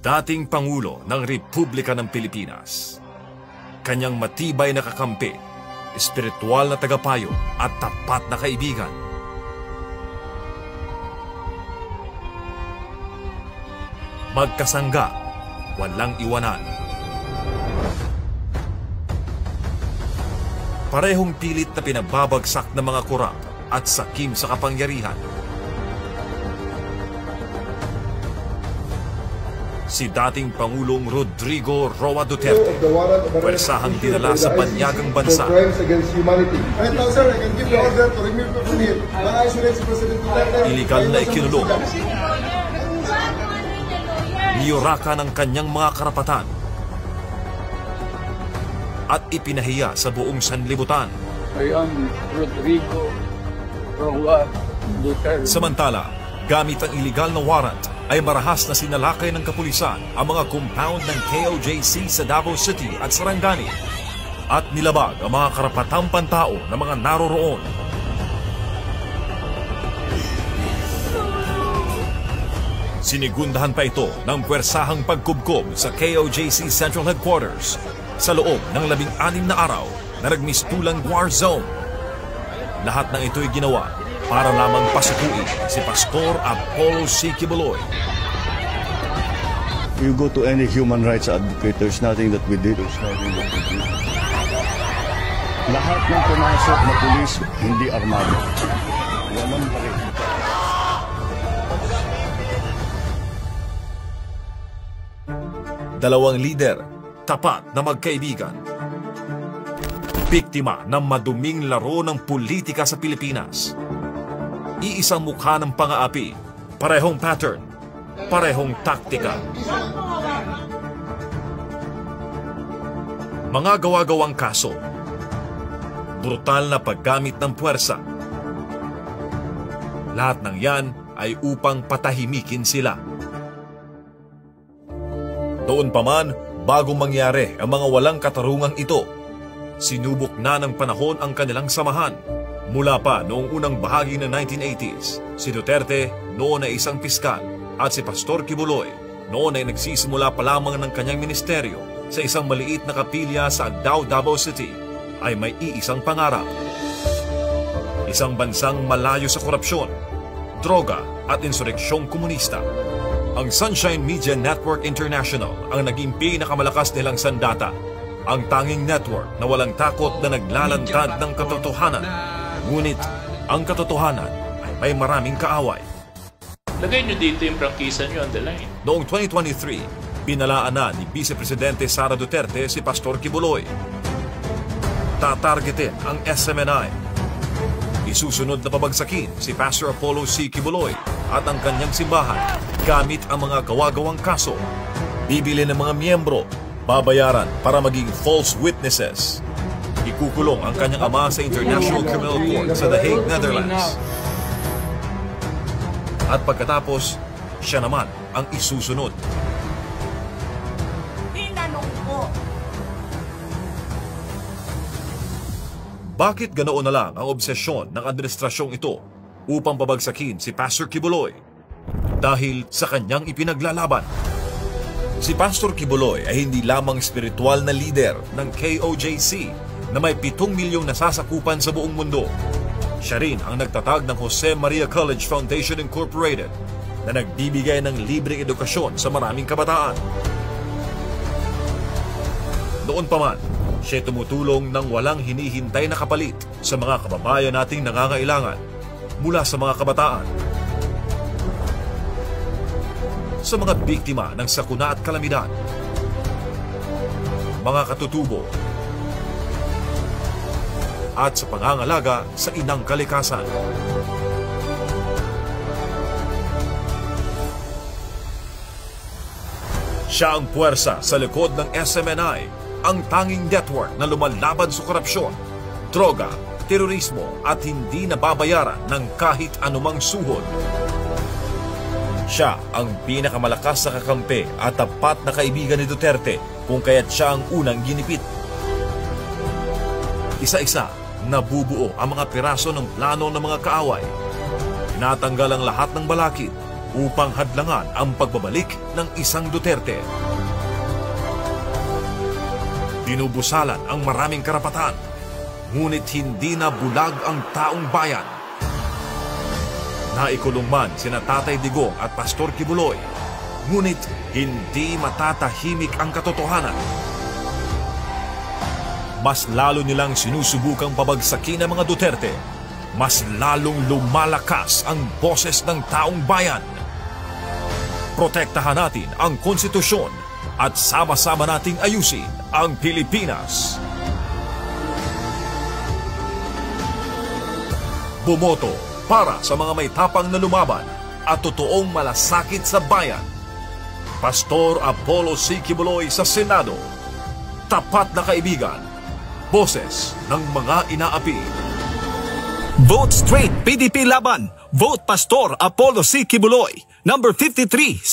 dating Pangulo ng Republika ng Pilipinas. Kanyang matibay na kakampi, espiritual na tagapayo at tapat na kaibigan. Magkasangga, walang iwanan. Parehong pilit na pinagbabagsak ng mga kurap at sakim sa kapangyarihan. Si dating Pangulong Rodrigo Roa Duterte, pwersahang dinala sa banyagang bansa. Iligal na ikinulong. Niyuraka ng kanyang mga karapatan at ipinahiya sa buong sanlibutan. I am Rodrigo Roa Duterte. Samantala, gamit ang iligal na warrant, ay marahas na sinalakay ng kapulisan ang mga compound ng KOJC sa Davao City at Sarangani at nilabag ang mga karapatang pantao ng mga naroroon. Sinigundahan pa ito ng puwersahang pagkubkob sa KOJC Central Headquarters sa loob ng 16 na araw na nagmistulang war zone. Lahat ng ito'y ginawa para lamang pasukuin si Pastor Apollo C. Quiboloy. You go to any human rights advocate, there's nothing that we did. Lahat ng pumasok na pulis, hindi armado. Walang baril. Dalawang lider, tapat na magkaibigan. Biktima ng maduming laro ng politika sa Pilipinas. Iisang mukha ng pang-aapi, parehong pattern, parehong taktika. Mga gawa-gawang kaso, brutal na paggamit ng puwersa. Lahat ng yan ay upang patahimikin sila. Doon pa man, bago mangyari ang mga walang katarungang ito, sinubok na ng panahon ang kanilang samahan. Mula pa noong unang bahagi ng 1980s, si Duterte noon ay isang piskal at si Pastor Quiboloy noon ay nagsisimula pa lamang ng kanyang ministeryo sa isang maliit na kapilya sa Agdao, Davao City, ay may iisang pangarap. Isang bansang malayo sa korupsyon, droga at insureksyong komunista. Ang Sunshine Media Network International ang naging pinakamalakas nilang sandata, ang tanging network na walang takot na naglalantad ng katotohanan. Ngunit ang katotohanan ay may maraming kaaway. Lagay nyo dito yung prangkisa nyo on the line. Noong 2023, pinalaan na ni Vice Presidente Sara Duterte si Pastor Quiboloy. Tatargetin ang SMNI. Isusunod na pabagsakin si Pastor Apollo C. Quiboloy at ang kanyang simbahan gamit ang mga gawa-gawang kaso. Bibili ng mga miyembro, babayaran para maging false witnesses. Ikukulong ang kanyang ama sa International Criminal Court sa The Hague, Netherlands. At pagkatapos, siya naman ang isusunod. Tinanong ko. Bakit ganoon na lang ang obsesyon ng administrasyong ito upang pabagsakin si Pastor Quiboloy? Dahil sa kanyang ipinaglalaban. Si Pastor Quiboloy ay hindi lamang spiritual na leader ng KOJC na may 7 milyong nasasakupan sa buong mundo. Siya rin ang nagtatag ng Jose Maria College Foundation Incorporated na nagbibigay ng libreng edukasyon sa maraming kabataan. Noon pa man, siya tumutulong ng walang hinihintay na kapalit sa mga kababayan nating nangangailangan mula sa mga kabataan, sa mga biktima ng sakuna at kalamidad, mga katutubo, at sa pangangalaga sa inang kalikasan. Siya ang puwersa sa likod ng SMNI, ang tanging network na lumalaban sa korupsyon, droga, terorismo at hindi nababayaran ng kahit anumang suhod. Siya ang pinakamalakas na kakampi at tapat na kaibigan ni Duterte kung kaya't siya ang unang ginipit. Isa-isa, nabubuo ang mga piraso ng plano ng mga kaaway. Tinatanggal ang lahat ng balakid upang hadlangan ang pagbabalik ng isang Duterte. Dinubusalan ang maraming karapatan, ngunit hindi na bulag ang taong bayan. Naikulong man sina Tatay Digong at Pastor Kibuloy, ngunit hindi matatahimik ang katotohanan. Mas lalo nilang sinusubukang pabagsakin ang mga Duterte, mas lalong lumalakas ang boses ng taong bayan. Protektahan natin ang konstitusyon at sama-sama nating ayusin ang Pilipinas. Bumoto para sa mga may tapang na lumaban at totoong malasakit sa bayan. Pastor Apollo C. Kibuloy sa Senado. Tapat na kaibigan. Boses ng mga inaapi. Vote straight PDP laban. Vote Pastor Apollo C. Kibuloy, number 53 sa